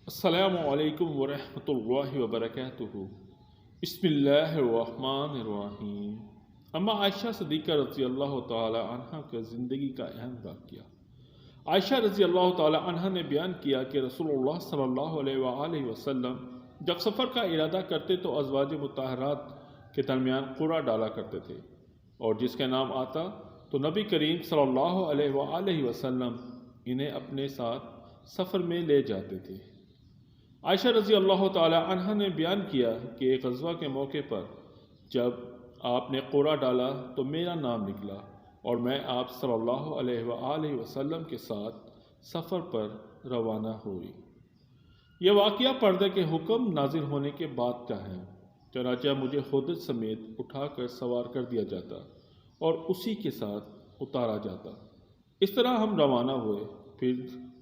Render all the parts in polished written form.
السلام علیکم ورحمۃ اللہ وبرکاتہ۔ بسم اللہ الرحمن الرحیم۔ اما عائشہ صدیقہ رضی اللہ تعالی عنہ کا زندگی کا اہم واقعہ۔ عائشہ رضی اللہ تعالی عنہ نے بیان کیا کہ رسول اللہ صلی اللہ علیہ وآلہ وسلم جب سفر کا ارادہ کرتے تو ازواج مطہرات کے درمیان قرعہ ڈالا کرتے تھے، اور جس کا نام آتا تو نبی کریم صلی اللہ علیہ وآلہ وسلم انہیں اپنے ساتھ سفر میں لے جاتے تھے۔ عائشہ رضی اللہ تعالی عنہ نے بیان کیا کہ ایک غزوہ کے موقع پر جب آپ نے قرعہ ڈالا تو میرا نام نکلا اور میں آپ صلی اللہ علیہ وآلہ وسلم کے ساتھ سفر پر روانہ ہوئی۔ یہ واقعہ پردہ کے حکم نازل ہونے کے بعد کا ہے، چنانچہ مجھے خودج سمیت اٹھا کر سوار کر دیا جاتا اور اسی کے ساتھ اتارا جاتا۔ اس طرح ہم روانہ ہوئے۔ پھر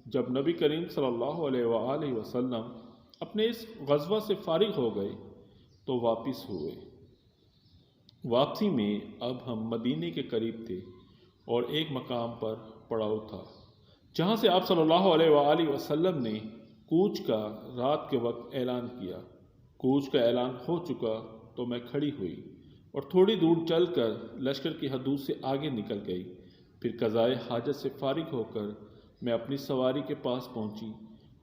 جب نبی کریم صلی اللہ علیہ وآلہ وسلم اپنے اس غزوہ سے فارغ ہو گئے تو واپس ہوئے۔ واپسی میں اب ہم مدینے کے قریب تھے اور ایک مقام پر پڑاؤ تھا جہاں سے آپ صلی اللہ علیہ وآلہ وسلم نے کوچ کا رات کے وقت اعلان کیا۔ کوچ کا اعلان ہو چکا تو میں کھڑی ہوئی اور تھوڑی دور چل کر لشکر کی حدود سے آگے نکل گئی۔ پھر قضائے حاجت سے فارغ ہو کر میں اپنی سواری کے پاس پہنچی۔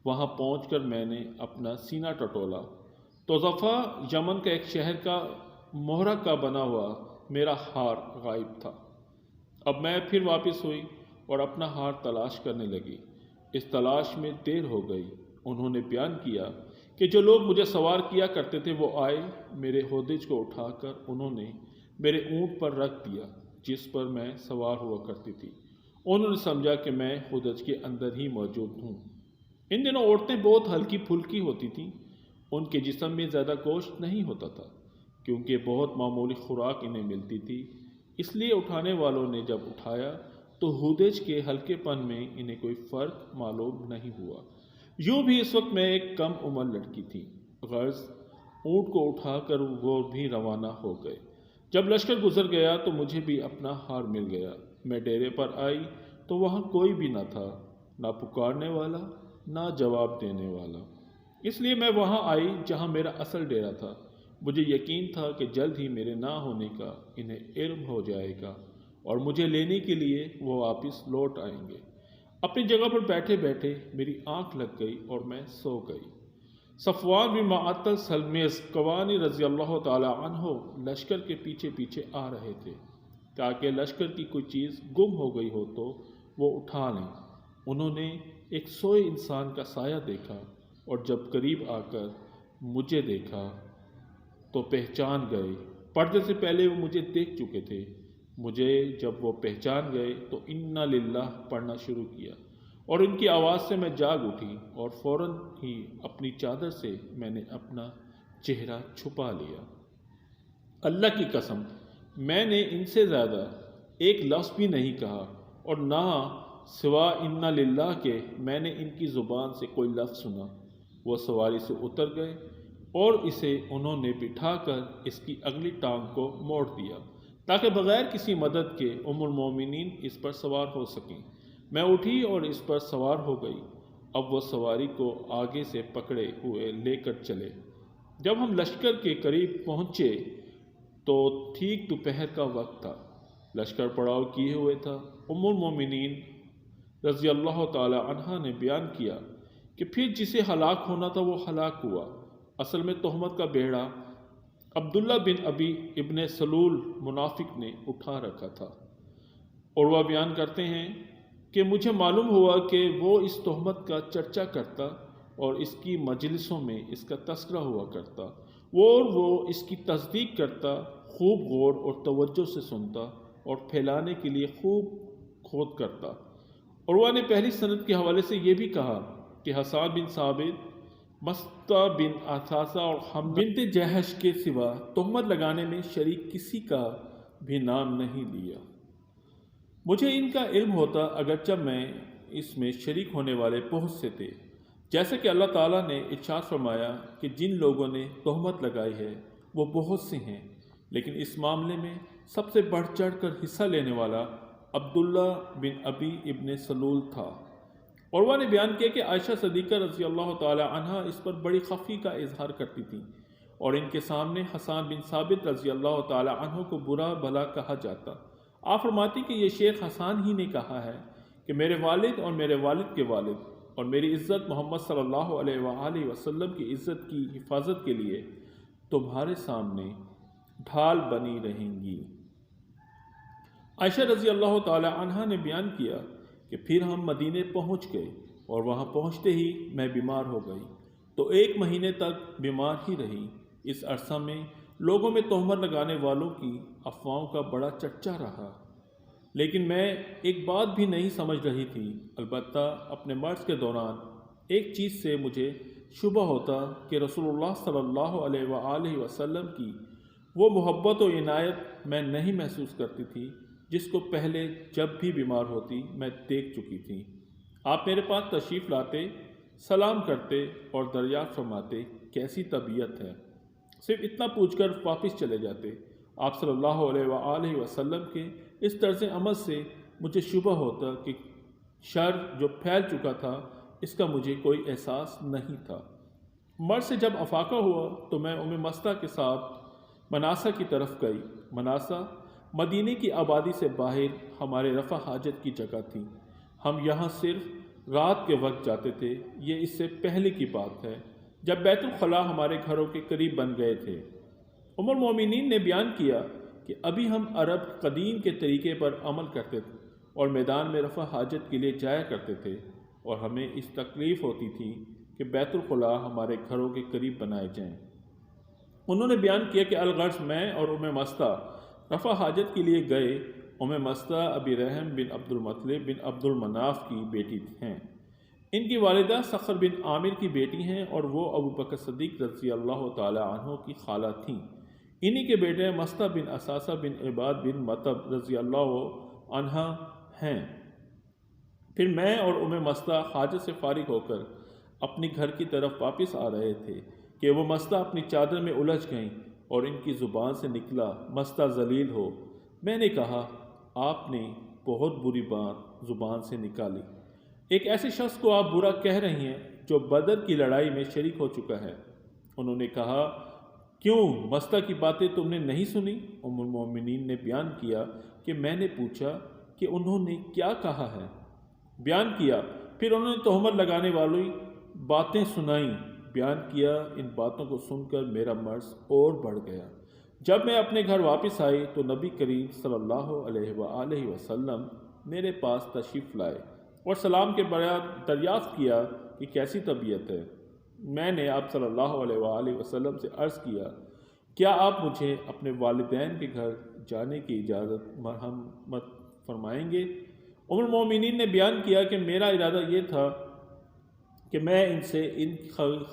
وہاں پہنچ کر میں نے اپنا سینہ ٹٹولا تو ظفا یمن کا ایک شہر کا مہرہ کا بنا ہوا میرا ہار غائب تھا۔ اب میں پھر واپس ہوئی اور اپنا ہار تلاش کرنے لگی۔ اس تلاش میں دیر ہو گئی۔ انہوں نے بیان کیا کہ جو لوگ مجھے سوار کیا کرتے تھے وہ آئے، میرے ہودج کو اٹھا کر انہوں نے میرے اونٹ پر رکھ دیا جس پر میں سوار ہوا کرتی تھی۔ انہوں نے سمجھا کہ میں ہودج کے اندر ہی موجود ہوں۔ ان دنوں عورتیں بہت ہلکی پھلکی ہوتی تھیں، ان کے جسم میں زیادہ گوشت نہیں ہوتا تھا کیونکہ بہت معمولی خوراک انہیں ملتی تھی، اس لیے اٹھانے والوں نے جب اٹھایا تو ہودج کے ہلکے پن میں انہیں کوئی فرق معلوم نہیں ہوا۔ یوں بھی اس وقت میں ایک کم عمر لڑکی تھی۔ غرض اونٹ کو اٹھا کر وہ بھی روانہ ہو گئے۔ جب لشکر گزر گیا تو مجھے بھی اپنا ہار مل گیا۔ میں ڈیرے پر آئی تو وہاں کوئی بھی نہ تھا، نہ پکارنے والا نہ جواب دینے والا۔ اس لیے میں وہاں آئی جہاں میرا اصل ڈیرا تھا۔ مجھے یقین تھا کہ جلد ہی میرے نہ ہونے کا انہیں علم ہو جائے گا اور مجھے لینے کے لیے وہ واپس لوٹ آئیں گے۔ اپنی جگہ پر بیٹھے بیٹھے میری آنکھ لگ گئی اور میں سو گئی۔ صفوان بن معطل سلمی قوانی رضی اللہ تعالی عنہ لشکر کے پیچھے پیچھے آ رہے تھے تاکہ لشکر کی کوئی چیز گم ہو گئی ہو تو وہ اٹھا لیں۔ انہوں نے ایک سوئے انسان کا سایہ دیکھا اور جب قریب آ کر مجھے دیکھا تو پہچان گئے۔ پردے سے پہلے وہ مجھے دیکھ چکے تھے۔ مجھے جب وہ پہچان گئے تو انا للہ پڑھنا شروع کیا اور ان کی آواز سے میں جاگ اٹھی اور فوراً ہی اپنی چادر سے میں نے اپنا چہرہ چھپا لیا۔ اللہ کی قسم میں نے ان سے زیادہ ایک لفظ بھی نہیں کہا اور نہ سوا انا للہ کے میں نے ان کی زبان سے کوئی لفظ سنا۔ وہ سواری سے اتر گئے اور اسے انہوں نے بٹھا کر اس کی اگلی ٹانگ کو موڑ دیا تاکہ بغیر کسی مدد کے ام المومنین اس پر سوار ہو سکیں۔ میں اٹھی اور اس پر سوار ہو گئی۔ اب وہ سواری کو آگے سے پکڑے ہوئے لے کر چلے۔ جب ہم لشکر کے قریب پہنچے تو ٹھیک دوپہر کا وقت تھا۔ لشکر پڑاؤ کیے ہوئے تھا۔ ام المومنین رضی اللہ تعالی عنہ نے بیان کیا کہ پھر جسے ہلاک ہونا تھا وہ ہلاک ہوا۔ اصل میں تہمت کا بیڑا عبداللہ بن ابی ابن سلول منافق نے اٹھا رکھا تھا۔ اور وہ بیان کرتے ہیں کہ مجھے معلوم ہوا کہ وہ اس تہمت کا چرچا کرتا اور اس کی مجلسوں میں اس کا تذکرہ ہوا کرتا، وہ اس کی تصدیق کرتا، خوب غور اور توجہ سے سنتا اور پھیلانے کے لیے خوب کھود کرتا۔ عروہ نے پہلی سند کے حوالے سے یہ بھی کہا کہ حسان بن ثابت، مصطح بن اثاثہ اور حمزہ بنت جہش کے سوا تہمت لگانے میں شریک کسی کا بھی نام نہیں لیا۔ مجھے ان کا علم ہوتا اگرچہ میں اس میں شریک ہونے والے بہت سے تھے، جیسے کہ اللہ تعالیٰ نے ارشاد فرمایا کہ جن لوگوں نے تہمت لگائی ہے وہ بہت سے ہیں، لیکن اس معاملے میں سب سے بڑھ چڑھ کر حصہ لینے والا عبداللہ بن ابی ابن سلول تھا۔ عروہ نے بیان کیا کہ عائشہ صدیقہ رضی اللہ تعالی عنہ اس پر بڑی خفی کا اظہار کرتی تھیں اور ان کے سامنے حسان بن ثابت رضی اللہ تعالی عنہ کو برا بھلا کہا جاتا۔ آپ فرماتی کہ یہ شیخ حسان ہی نے کہا ہے کہ میرے والد اور میرے والد کے والد اور میری عزت محمد صلی اللہ علیہ وآلہ وسلم کی عزت کی حفاظت کے لیے تمہارے سامنے ڈھال بنی رہیں گی۔ عائشہ رضی اللہ تعالی عنہ نے بیان کیا کہ پھر ہم مدینے پہنچ گئے اور وہاں پہنچتے ہی میں بیمار ہو گئی تو 1 مہینے تک بیمار ہی رہی۔ اس عرصہ میں لوگوں میں تہمت لگانے والوں کی افواہوں کا بڑا چرچا رہا، لیکن میں ایک بات بھی نہیں سمجھ رہی تھی۔ البتہ اپنے مرض کے دوران ایک چیز سے مجھے شبہ ہوتا کہ رسول اللہ صلی اللہ علیہ وآلہ وسلم کی وہ محبت و عنایت میں نہیں محسوس کرتی تھی جس کو پہلے جب بھی بیمار ہوتی میں دیکھ چکی تھی۔ آپ میرے پاس تشریف لاتے، سلام کرتے اور دریافت فرماتے کیسی طبیعت ہے، صرف اتنا پوچھ کر واپس چلے جاتے۔ آپ صلی اللہ علیہ وآلہ وسلم کے اس طرز عمل سے مجھے شبہ ہوتا کہ شر جو پھیل چکا تھا اس کا مجھے کوئی احساس نہیں تھا۔ مرض سے جب افاقہ ہوا تو میں مستہ کے ساتھ مناسہ کی طرف گئی۔ مناسہ مدینے کی آبادی سے باہر ہمارے رفع حاجت کی جگہ تھی۔ ہم یہاں صرف رات کے وقت جاتے تھے۔ یہ اس سے پہلے کی بات ہے جب بیت الخلاء ہمارے گھروں کے قریب بن گئے تھے۔ ام المومنین نے بیان کیا کہ ابھی ہم عرب قدیم کے طریقے پر عمل کرتے تھے اور میدان میں رفع حاجت کے لیے جایا کرتے تھے، اور ہمیں اس تکلیف ہوتی تھی کہ بیت الخلاء ہمارے گھروں کے قریب بنائے جائیں۔ انہوں نے بیان کیا کہ الغرض میں اور ام مستہ رفع حاجت کے لیے گئے۔ ام مستہ ابی رحم بن عبد المطلب بن عبد المناف کی بیٹی ہیں۔ ان کی والدہ صخر بن عامر کی بیٹی ہیں اور وہ ابو بکر صدیق رضی اللہ تعالی عنہ کی خالہ تھیں۔ انہی کے بیٹے مستہ بن اساسہ بن عباد بن مطب رضی اللہ عنہ ہیں۔ پھر میں اور ام مستہ حاجت سے فارغ ہو کر اپنی گھر کی طرف واپس آ رہے تھے کہ وہ مستہ اپنی چادر میں الجھ گئیں اور ان کی زبان سے نکلا مستہ ذلیل ہو۔ میں نے کہا آپ نے بہت بری بات زبان سے نکالی، ایک ایسے شخص کو آپ برا کہہ رہی ہیں جو بدر کی لڑائی میں شریک ہو چکا ہے۔ انہوں نے کہا کیوں مستہ کی باتیں تم نے نہیں سنی؟ ام المومنین نے بیان کیا کہ میں نے پوچھا کہ انہوں نے کیا کہا ہے۔ بیان کیا پھر انہوں نے تہمت لگانے والی باتیں سنائیں۔ بیان کیا ان باتوں کو سن کر میرا مرض اور بڑھ گیا۔ جب میں اپنے گھر واپس آئی تو نبی کریم صلی اللہ علیہ وآلہ وسلم میرے پاس تشریف لائے اور سلام کے بعد دریافت کیا کہ کیسی طبیعت ہے۔ میں نے آپ صلی اللہ علیہ وآلہ وسلم سے عرض کیا کیا آپ مجھے اپنے والدین کے گھر جانے کی اجازت مرحمت فرمائیں گے؟ ام المومنین نے بیان کیا کہ میرا ارادہ یہ تھا کہ میں ان سے ان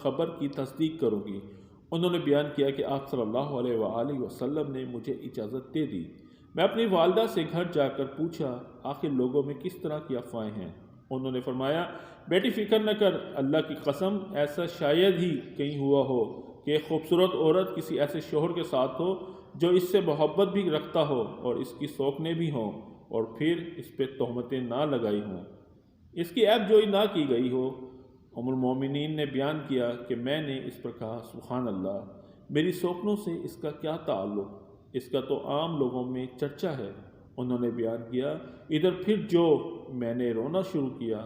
خبر کی تصدیق کروں گی۔ انہوں نے بیان کیا کہ آپ صلی اللہ علیہ وآلہ وسلم نے مجھے اجازت دے دی۔ میں اپنی والدہ سے گھر جا کر پوچھا آخر لوگوں میں کس طرح کی افواہیں ہیں؟ انہوں نے فرمایا بیٹی فکر نہ کر، اللہ کی قسم ایسا شاید ہی کہیں ہوا ہو کہ ایک خوبصورت عورت کسی ایسے شوہر کے ساتھ ہو جو اس سے محبت بھی رکھتا ہو اور اس کی سوکنے بھی ہوں اور پھر اس پہ تہمتیں نہ لگائی ہوں، اس کی عیب جوئی نہ کی گئی ہو۔ ام المومنین نے بیان کیا کہ میں نے اس پر کہا سبحان اللہ، میری سوکنوں سے اس کا کیا تعلق، اس کا تو عام لوگوں میں چرچا ہے۔ انہوں نے بیان کیا ادھر پھر جو میں نے رونا شروع کیا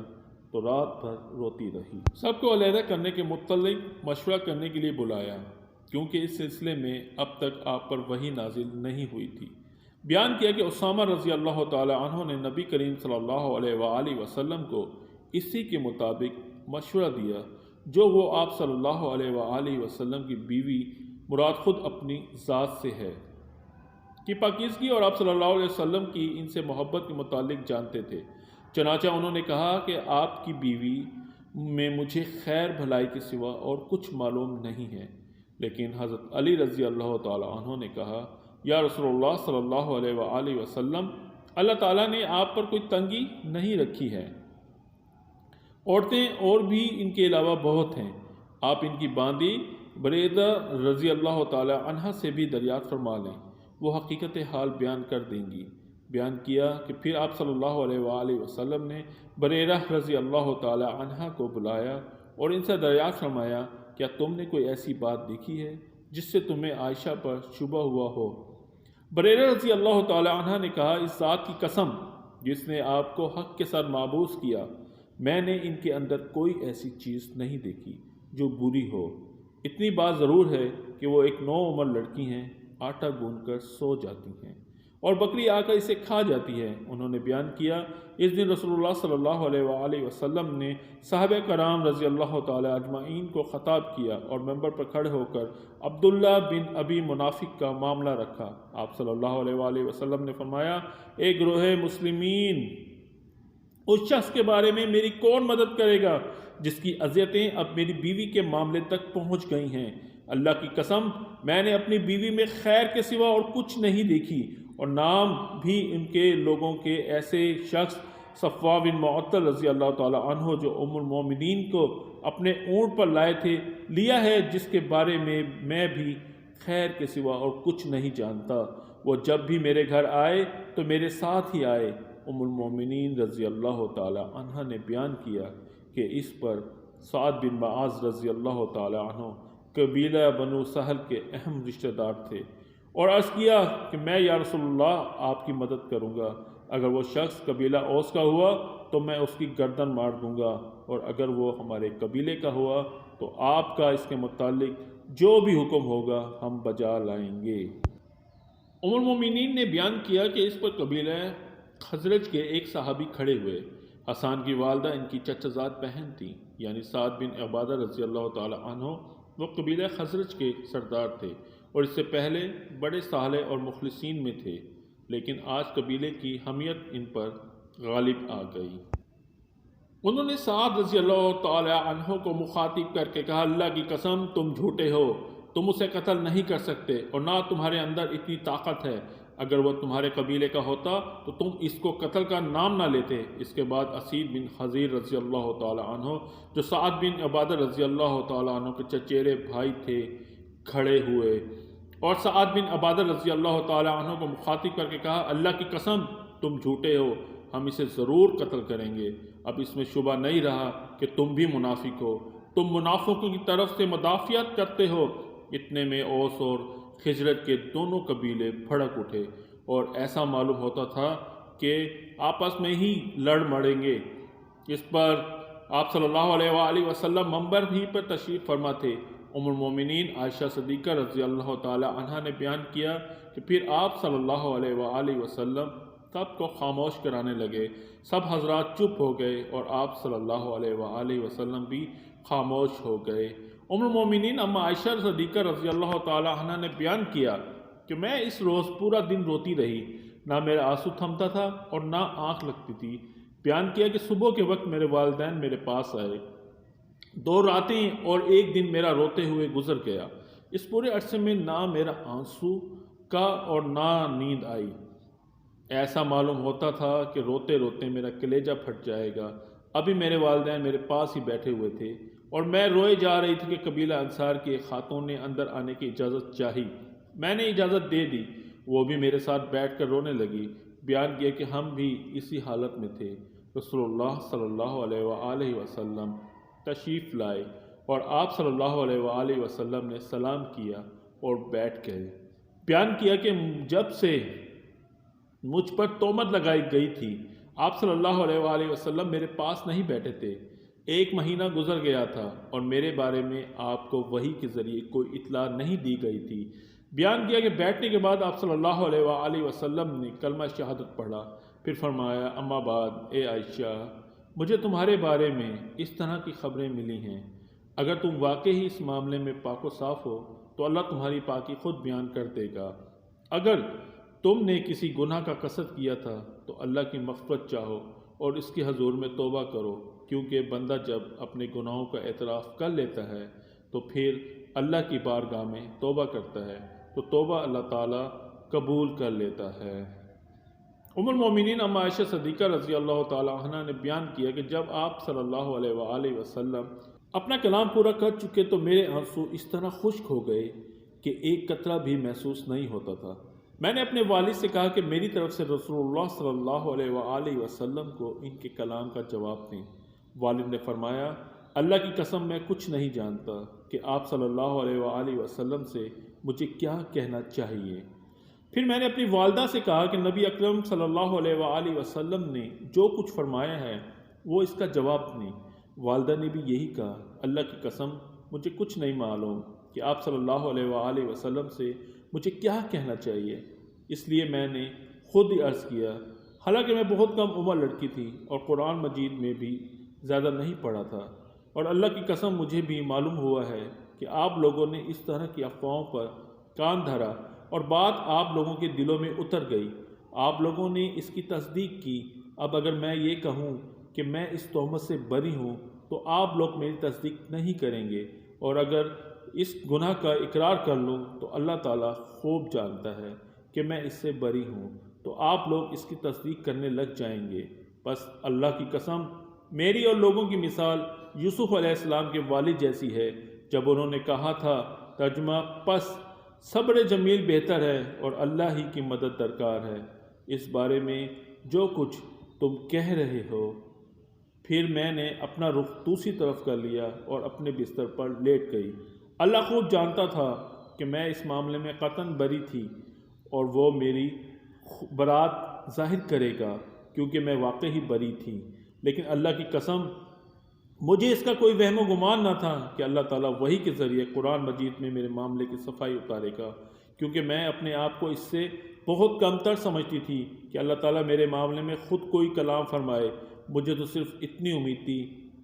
تو رات بھر روتی رہی۔ سب کو علیحدہ کرنے کے متعلق مشورہ کرنے کے لیے بلایا کیونکہ اس سلسلے میں اب تک آپ پر وحی نازل نہیں ہوئی تھی۔ بیان کیا کہ اسامہ رضی اللہ تعالی عنہ نے نبی کریم صلی اللہ علیہ وآلہ وسلم کو اسی کے مطابق مشورہ دیا جو وہ آپ صلی اللہ علیہ وآلہ وسلم کی بیوی مراد خود اپنی ذات سے ہے کی پاکیزگی اور آپ صلی اللہ علیہ وسلم کی ان سے محبت کے متعلق جانتے تھے۔ چنانچہ انہوں نے کہا کہ آپ کی بیوی میں مجھے خیر بھلائی کے سوا اور کچھ معلوم نہیں ہے، لیکن حضرت علی رضی اللہ تعالی عنہ نے کہا یا رسول اللہ صلی اللہ علیہ وآلہ وسلم، اللہ تعالیٰ نے آپ پر کوئی تنگی نہیں رکھی ہے، عورتیں اور بھی ان کے علاوہ بہت ہیں، آپ ان کی باندی بریدہ رضی اللہ تعالی عنہ سے بھی دریافت فرما لیں، وہ حقیقت حال بیان کر دیں گی۔ بیان کیا کہ پھر آپ صلی اللہ علیہ وآلہ وسلم نے بریرہ رضی اللہ تعالی عنہ کو بلایا اور ان سے دریافت فرمایا کیا تم نے کوئی ایسی بات دیکھی ہے جس سے تمہیں عائشہ پر شبہ ہوا ہو؟ بریرہ رضی اللہ تعالی عنہ نے کہا اس ذات کی قسم جس نے آپ کو حق کے ساتھ معبوس کیا، میں نے ان کے اندر کوئی ایسی چیز نہیں دیکھی جو بری ہو۔ اتنی بات ضرور ہے کہ وہ ایک نو عمر لڑکی ہیں، آٹا گوندھ کر سو جاتی ہیں اور بکری آ کر اسے کھا جاتی ہے۔ انہوں نے بیان کیا اس دن رسول اللہ صلی اللہ علیہ وآلہ وسلم نے صحابہ کرام رضی اللہ تعالی اجمعین کو خطاب کیا اور منبر پر کھڑے ہو کر عبداللہ بن ابی منافق کا معاملہ رکھا۔ آپ صلی اللہ علیہ وآلہ وسلم نے فرمایا اے گروہ مسلمین، اس شخص کے بارے میں میری کون مدد کرے گا جس کی اذیتیں اب میری بیوی کے معاملے تک پہنچ گئی ہیں؟ اللہ کی قسم میں نے اپنی بیوی میں خیر کے سوا اور کچھ نہیں دیکھی، اور نام بھی ان کے لوگوں کے ایسے شخص صفوہ بن معطل رضی اللہ تعالی عنہ جو ام المومنین کو اپنے اونٹ پر لائے تھے لیا ہے، جس کے بارے میں بھی خیر کے سوا اور کچھ نہیں جانتا۔ وہ جب بھی میرے گھر آئے تو میرے ساتھ ہی آئے۔ ام المومنین رضی اللہ تعالی عنہ نے بیان کیا کہ اس پر سعد بن معاذ رضی اللہ تعالی عنہ قبیلہ بنو سہل کے اہم رشتہ دار تھے، اور عرض کیا کہ میں یا رسول اللہ آپ کی مدد کروں گا، اگر وہ شخص قبیلہ اوس کا ہوا تو میں اس کی گردن مار دوں گا، اور اگر وہ ہمارے قبیلے کا ہوا تو آپ کا اس کے متعلق جو بھی حکم ہوگا ہم بجا لائیں گے۔ ام المومنین نے بیان کیا کہ اس پر قبیلہ خزرج کے ایک صحابی کھڑے ہوئے۔ حسان کی والدہ ان کی چچا زاد بہن تھیں، یعنی سعد بن عبادہ رضی اللہ تعالی عنہ۔ وہ قبیلہ خزرج کے سردار تھے اور اس سے پہلے بڑے صالح اور مخلصین میں تھے، لیکن آج قبیلے کی حمیت ان پر غالب آ گئی۔ انہوں نے سعد رضی اللہ تعالی عنہ کو مخاطب کر کے کہا اللہ کی قسم تم جھوٹے ہو، تم اسے قتل نہیں کر سکتے اور نہ تمہارے اندر اتنی طاقت ہے، اگر وہ تمہارے قبیلے کا ہوتا تو تم اس کو قتل کا نام نہ لیتے۔ اس کے بعد اسید بن خضیر رضی اللہ تعالی عنہ جو سعد بن عبادہ رضی اللہ تعالی عنہ کے چچیرے بھائی تھے کھڑے ہوئے اور سعد بن عبادہ رضی اللہ تعالی عنہ کو مخاطب کر کے کہا اللہ کی قسم تم جھوٹے ہو، ہم اسے ضرور قتل کریں گے۔ اب اس میں شبہ نہیں رہا کہ تم بھی منافق ہو، تم منافقوں کی طرف سے مدافعت کرتے ہو۔ اتنے میں اوس اور خزرج کے دونوں قبیلے بھڑک اٹھے اور ایسا معلوم ہوتا تھا کہ آپس میں ہی لڑ مڑیں گے۔ اس پر آپ صلی اللہ علیہ وآلہ وسلم منبر ہی پر تشریف فرما تھے۔ ام المومنین عائشہ صدیقہ رضی اللہ تعالی عنہا نے بیان کیا کہ پھر آپ صلی اللہ علیہ وآلہ وسلم سب کو خاموش کرانے لگے، سب حضرات چپ ہو گئے اور آپ صلی اللہ علیہ وآلہ وسلم بھی خاموش ہو گئے۔ ام المومنین اما عائشہ صدیقہ رضی اللہ تعالی عنہ نے بیان کیا کہ میں اس روز پورا دن روتی رہی، نہ میرا آنسو تھمتا تھا اور نہ آنکھ لگتی تھی۔ بیان کیا کہ صبح کے وقت میرے والدین میرے پاس آئے، 2 راتیں اور 1 دن میرا روتے ہوئے گزر گیا۔ اس پورے عرصے میں نہ میرا آنسو کا اور نہ نیند آئی۔ ایسا معلوم ہوتا تھا کہ روتے روتے میرا کلیجہ پھٹ جائے گا۔ ابھی میرے والدین میرے پاس ہی بیٹھے ہوئے تھے اور میں روئے جا رہی تھی کہ قبیلہ انصار کی ایک خاتون نے اندر آنے کی اجازت چاہی۔ میں نے اجازت دے دی، وہ بھی میرے ساتھ بیٹھ کر رونے لگی۔ بیان کیا کہ ہم بھی اسی حالت میں تھے۔ رسول اللہ صلی اللہ علیہ وآلہ وسلم تشریف لائے اور آپ صلی اللہ علیہ وآلہ وسلم نے سلام کیا اور بیٹھ گئے۔ بیان کیا کہ جب سے مجھ پر تہمت لگائی گئی تھی آپ صلی اللہ علیہ وآلہ وسلم میرے پاس نہیں بیٹھے تھے۔ 1 مہینہ گزر گیا تھا اور میرے بارے میں آپ کو وحی کے ذریعے کوئی اطلاع نہیں دی گئی تھی۔ بیان کیا کہ بیٹھنے کے بعد آپ صلی اللہ علیہ وآلہ وسلم نے کلمہ شہادت پڑھا، پھر فرمایا اما بعد اے عائشہ، مجھے تمہارے بارے میں اس طرح کی خبریں ملی ہیں، اگر تم واقعی اس معاملے میں پاک و صاف ہو تو اللہ تمہاری پاکی خود بیان کر دے گا۔ اگر تم نے کسی گناہ کا قصد کیا تھا تو اللہ کی مغفرت چاہو اور اس کے حضور میں توبہ کرو، کیونکہ بندہ جب اپنے گناہوں کا اعتراف کر لیتا ہے تو پھر اللہ کی بارگاہ میں توبہ کرتا ہے تو توبہ اللہ تعالیٰ قبول کر لیتا ہے۔ ام المومنین اما عائشہ صدیقہ رضی اللہ تعالی عنہ نے بیان کیا کہ جب آپ صلی اللہ علیہ وآلہ وسلم اپنا کلام پورا کر چکے تو میرے آنسو اس طرح خشک ہو گئے کہ ایک قطرہ بھی محسوس نہیں ہوتا تھا۔ میں نے اپنے والد سے کہا کہ میری طرف سے رسول اللہ صلی اللہ علیہ وآلہ وسلم کو ان کے کلام کا جواب دیں۔ والد نے فرمایا اللہ کی قسم میں کچھ نہیں جانتا کہ آپ صلی اللہ علیہ وآلہ وسلم سے مجھے کیا کہنا چاہیے۔ پھر میں نے اپنی والدہ سے کہا کہ نبی اکرم صلی اللہ علیہ وآلہ وسلم نے جو کچھ فرمایا ہے وہ اس کا جواب دیں۔ والدہ نے بھی یہی کہا اللہ کی قسم مجھے کچھ نہیں معلوم کہ آپ صلی اللہ علیہ وآلہ وسلم سے مجھے کیا کہنا چاہیے، اس لیے میں نے خود ہی عرض کیا، حالانکہ میں بہت کم عمر لڑکی تھی اور قرآن مجید میں بھی زیادہ نہیں پڑھا تھا، اور اللہ کی قسم مجھے بھی معلوم ہوا ہے کہ آپ لوگوں نے اس طرح کی افواہوں پر کان دھرا اور بات آپ لوگوں کے دلوں میں اتر گئی، آپ لوگوں نے اس کی تصدیق کی۔ اب اگر میں یہ کہوں کہ میں اس تہمت سے بری ہوں تو آپ لوگ میری تصدیق نہیں کریں گے، اور اگر اس گناہ کا اقرار کر لوں تو اللہ تعالیٰ خوب جانتا ہے کہ میں اس سے بری ہوں، تو آپ لوگ اس کی تصدیق کرنے لگ جائیں گے۔ بس اللہ کی قسم میری اور لوگوں کی مثال یوسف علیہ السلام کے والد جیسی ہے جب انہوں نے کہا تھا، ترجمہ پس صبر جمیل بہتر ہے اور اللہ ہی کی مدد درکار ہے اس بارے میں جو کچھ تم کہہ رہے ہو۔ پھر میں نے اپنا رخ دوسری طرف کر لیا اور اپنے بستر پر لیٹ گئی۔ اللہ خوب جانتا تھا کہ میں اس معاملے میں قطعاً بری تھی اور وہ میری برات ظاہر کرے گا کیونکہ میں واقعی بری تھی، لیکن اللہ کی قسم مجھے اس کا کوئی وہم و گمان نہ تھا کہ اللہ تعالیٰ وحی کے ذریعے قرآن مجید میں میرے معاملے کی صفائی اتارے گا، کیونکہ میں اپنے آپ کو اس سے بہت کم تر سمجھتی تھی کہ اللہ تعالیٰ میرے معاملے میں خود کوئی کلام فرمائے۔ مجھے تو صرف اتنی امید تھی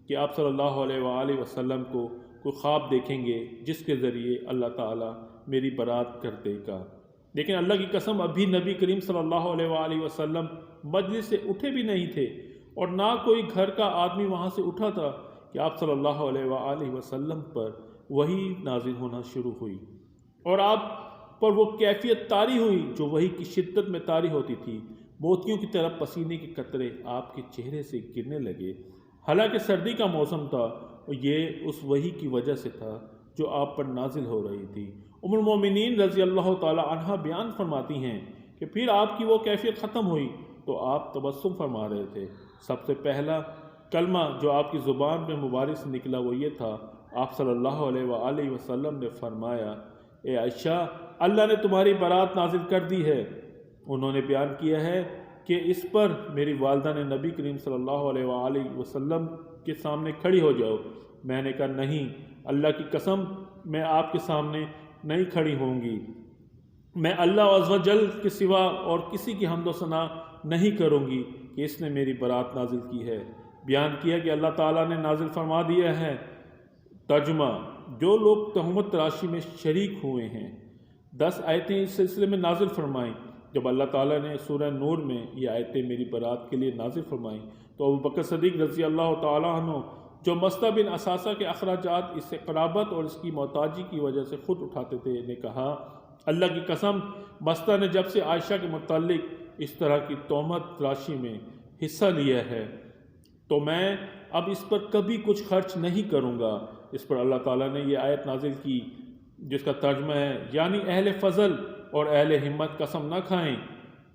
کہ آپ صلی اللہ علیہ وآلہ وسلم کو کوئی خواب دیکھیں گے جس کے ذریعے اللہ تعالیٰ میری برات کر دے گا، لیکن اللہ کی قسم ابھی نبی کریم صلی اللہ علیہ وآلہ وسلم مجلس سے اٹھے بھی نہیں تھے اور نہ کوئی گھر کا آدمی وہاں سے اٹھا تھا کہ آپ صلی اللہ علیہ وآلہ وسلم پر وحی نازل ہونا شروع ہوئی اور آپ پر وہ کیفیت طاری ہوئی جو وحی کی شدت میں طاری ہوتی تھی۔ موتیوں کی طرح پسینے کے قطرے آپ کے چہرے سے گرنے لگے، حالانکہ سردی کا موسم تھا اور یہ اس وحی کی وجہ سے تھا جو آپ پر نازل ہو رہی تھی۔ ام المومنین رضی اللہ تعالی عنہا بیان فرماتی ہیں کہ پھر آپ کی وہ کیفیت ختم ہوئی تو آپ تبسم فرما رہے تھے۔ سب سے پہلا کلمہ جو آپ کی زبان میں مبارک سے نکلا وہ یہ تھا، آپ صلی اللہ علیہ وآلہ وسلم نے فرمایا، اے عائشہ اللہ نے تمہاری برات نازل کر دی ہے۔ انہوں نے بیان کیا ہے کہ اس پر میری والدہ نے نبی کریم صلی اللہ علیہ وآلہ وسلم کے سامنے کھڑی ہو جاؤ۔ میں نے کہا نہیں، اللہ کی قسم میں آپ کے سامنے نہیں کھڑی ہوں گی، میں اللہ عز و جل کے سوا اور کسی کی حمد و ثنا نہیں کروں گی کہ اس نے میری برات نازل کی ہے۔ بیان کیا کہ اللہ تعالیٰ نے نازل فرما دیا ہے۔ ترجمہ جو لوگ تہمت تراشی میں شریک ہوئے ہیں، 10 آیتیں اس سلسلے میں نازل فرمائیں۔ جب اللہ تعالیٰ نے سورہ نور میں یہ آیتیں میری برات کے لیے نازل فرمائیں تو ابوبکر صدیق رضی اللہ تعالیٰ عنہ جو مصطح بن اثاثہ کے اخراجات اس سے قرابت اور اس کی محتاجی کی وجہ سے خود اٹھاتے تھے نے کہا، اللہ کی قسم مصطح نے جب سے عائشہ کے متعلق اس طرح کی تہمت تراشی میں حصہ لیا ہے تو میں اب اس پر کبھی کچھ خرچ نہیں کروں گا۔ اس پر اللہ تعالیٰ نے یہ آیت نازل کی جس کا ترجمہ ہے، یعنی اہل فضل اور اہل ہمت قسم نہ کھائیں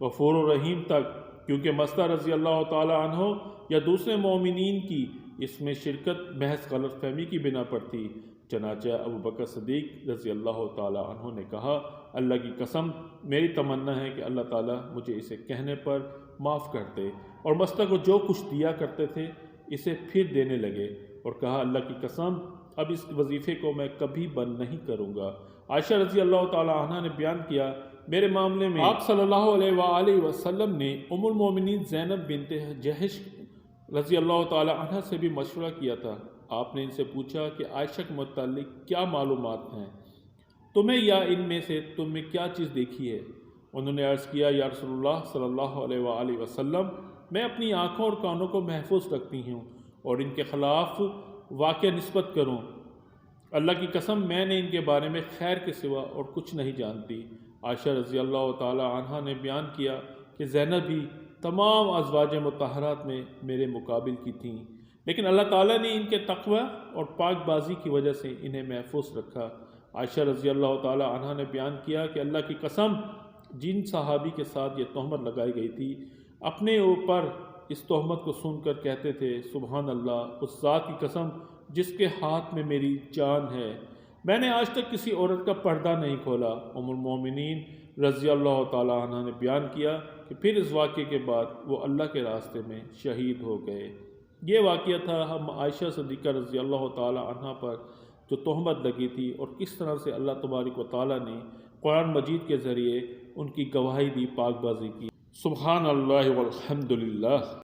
غفور و رحیم تک، کیونکہ مصطح رضی اللہ تعالیٰ عنہ یا دوسرے مومنین کی اس میں شرکت محض غلط فہمی کی بنا پر تھی۔ چنانچہ ابوبکر صدیق رضی اللہ تعالیٰ عنہ نے کہا، اللہ کی قسم میری تمنا ہے کہ اللہ تعالیٰ مجھے اسے کہنے پر معاف کر دے، اور مصطح کو جو کچھ دیا کرتے تھے اسے پھر دینے لگے اور کہا، اللہ کی قسم اب اس وظیفے کو میں کبھی بند نہیں کروں گا۔ عائشہ رضی اللہ تعالیٰ عنہ نے بیان کیا، میرے معاملے میں آپ صلی اللہ علیہ وآلہ وسلم نے ام المومنین زینب بنت جحش رضی اللہ تعالیٰ عنہ سے بھی مشورہ کیا تھا۔ آپ نے ان سے پوچھا کہ عائشہ کے متعلق کیا معلومات ہیں، تمہیں یا ان میں سے تم نے کیا چیز دیکھی ہے؟ انہوں نے عرض کیا، یا رسول اللہ صلی اللہ علیہ وآلہ وسلم، میں اپنی آنکھوں اور کانوں کو محفوظ رکھتی ہوں اور ان کے خلاف واقع نسبت کروں۔ اللہ کی قسم میں نے ان کے بارے میں خیر کے سوا اور کچھ نہیں جانتی۔ عائشہ رضی اللہ تعالی عنہ نے بیان کیا کہ زینب بھی تمام ازواج مطہرات میں میرے مقابل کی تھیں، لیکن اللہ تعالیٰ نے ان کے تقوی اور پاک بازی کی وجہ سے انہیں محفوظ رکھا۔ عائشہ رضی اللہ تعالی عنہ نے بیان کیا کہ اللہ کی قسم جن صحابی کے ساتھ یہ تہمت لگائی گئی تھی اپنے اوپر اس تہمت کو سن کر کہتے تھے سبحان اللہ، اس ذات کی قسم جس کے ہاتھ میں میری جان ہے، میں نے آج تک کسی عورت کا پردہ نہیں کھولا۔ ام المومنین رضی اللہ تعالیٰ عنہ نے بیان کیا کہ پھر اس واقعے کے بعد وہ اللہ کے راستے میں شہید ہو گئے۔ یہ واقعہ تھا ہم عائشہ صدیقہ رضی اللہ تعالیٰ عنہ پر جو تہمت لگی تھی اور کس طرح سے اللہ تبارک و تعالیٰ نے قرآن مجید کے ذریعے ان کی گواہی دی، پاک بازی کی۔ سبحان اللہ والحمد للہ۔